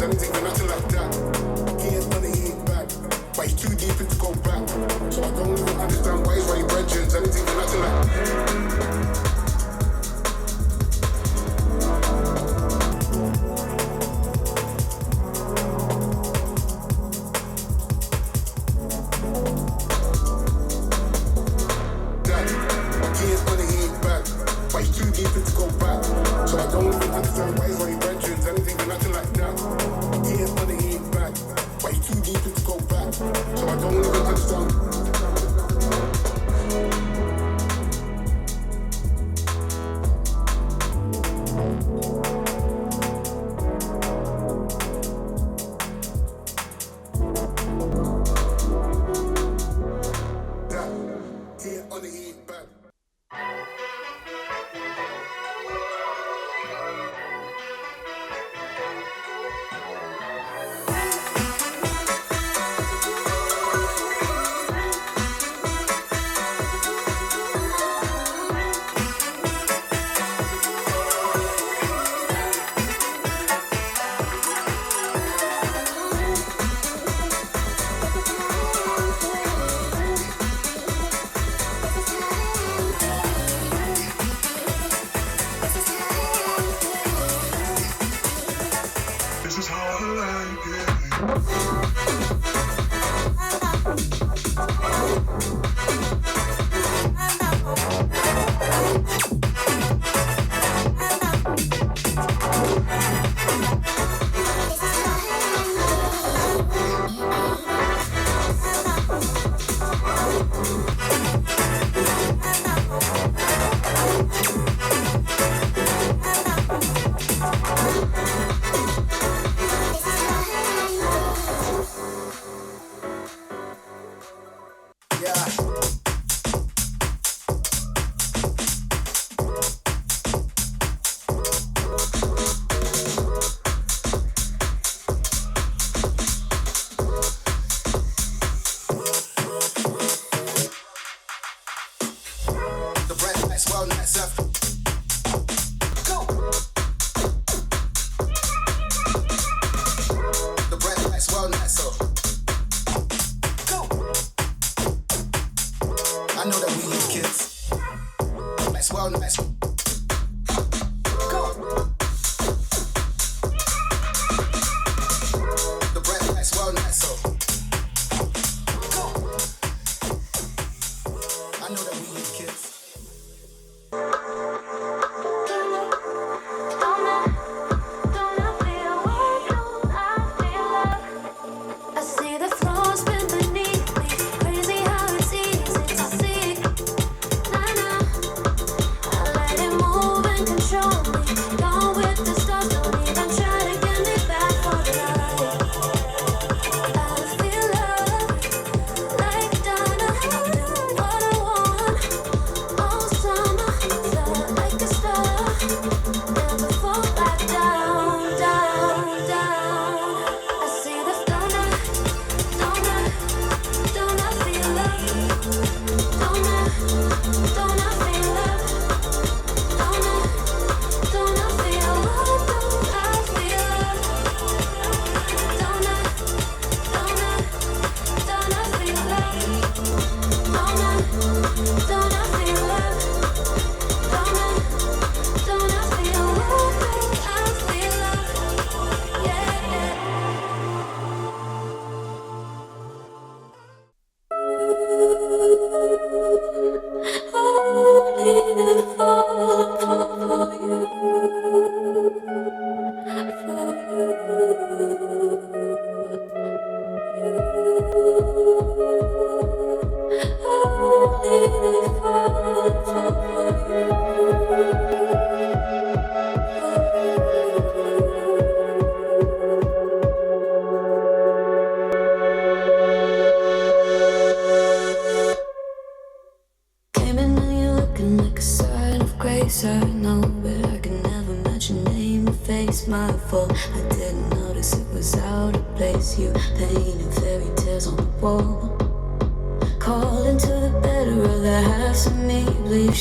anything and nothing like that. He ain't money, he ain't bad, but he's too deep in to go back. So I don't even understand why he's running brethren, anything and nothing like that.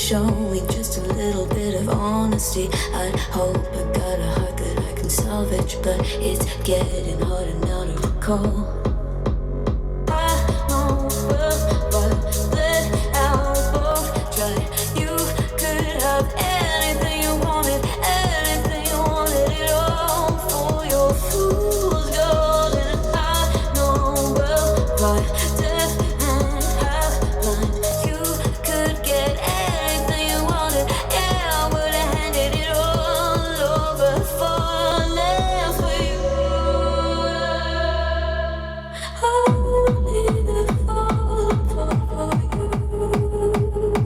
Show me just a little bit of honesty. I'd hope I got a heart that I can can salvage, but it's getting harder now to recall. I know well, but let out both try. You could have anything you wanted it all for your fool's gold. And I know well why deaf and half blind. You could get anything you wanted, yeah, I would have handed it all over falling for you. Only to fall for you, for you.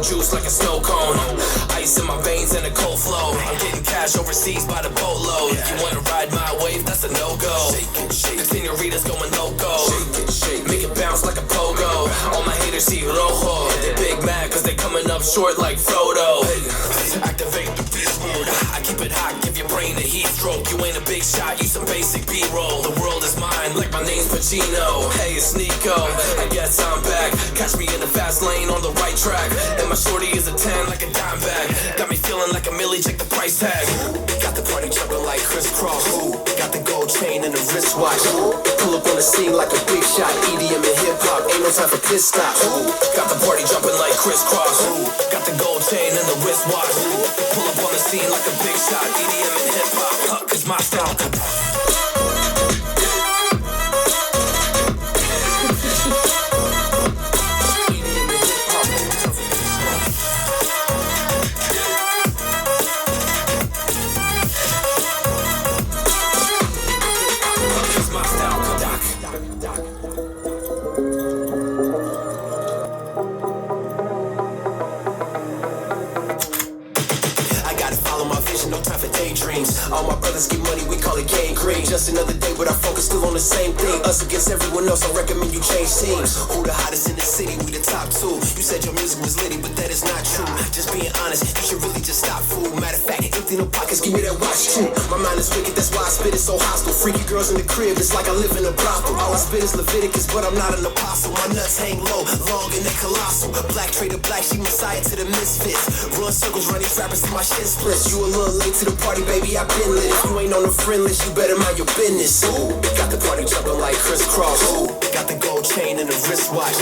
Juice like a snow cone, ice in my veins and a cold flow. I'm getting cash overseas by the boatload. If you wanna ride my wave, that's a no-go. Senoritas going loco, make it bounce like a pogo. All my haters see rojo, they big mad cause they coming up short like Frodo. Activate the beast mode, I keep it hot, give your brain a heat stroke. You ain't a big shot, you some basic B-roll. The world is mine like my name's Pacino. Hey, it's Nico, I guess I'm back. Catch me in the fast lane on the right track. And my shorty is a 10 like a dime bag. Got me feeling like a milli, check the price tag. Got the party jumping like crisscross. Got the gold chain and the wristwatch. Pull up on the scene like a big shot. EDM and hip hop, ain't no time for pit stops. Got the party jumping like crisscross. Got the gold chain and the wristwatch. Pull up on the scene like a big shot. EDM and hip hop, cause my style. All my brothers get money, we call it gang green. Just another day, but our focus still on the same thing. Us against everyone else, I recommend you change teams. Who the hottest in the city? We the top two. You said your music was litty, but that is not true. Just being honest, you should really just stop, fool. Matter of fact, empty no pockets, give me that watch too. My mind is wicked, that's why I spit it so hostile. Freaky girls in the crib, it's like I live in a brothel. All I spit is Leviticus, but I'm not an apostle. My nuts hang low, long and they colossal. Black trader black, she messiah to the misfits. Run circles, run these rappers to my shit splits. You a little late to the party, baby, I've been lit. If you ain't on the friend list, you better mind your business. Got the party jumping like crisscross. Got the gold chain and the wristwatch.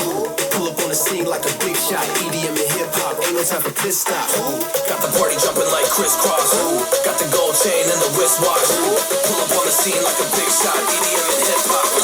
Pull up on the scene like a big shot. EDM and hip hop, ain't no time for pit stops. Got the party jumping like crisscross. Got the gold chain and the wristwatch. Pull up on the scene like a big shot. EDM and hip hop.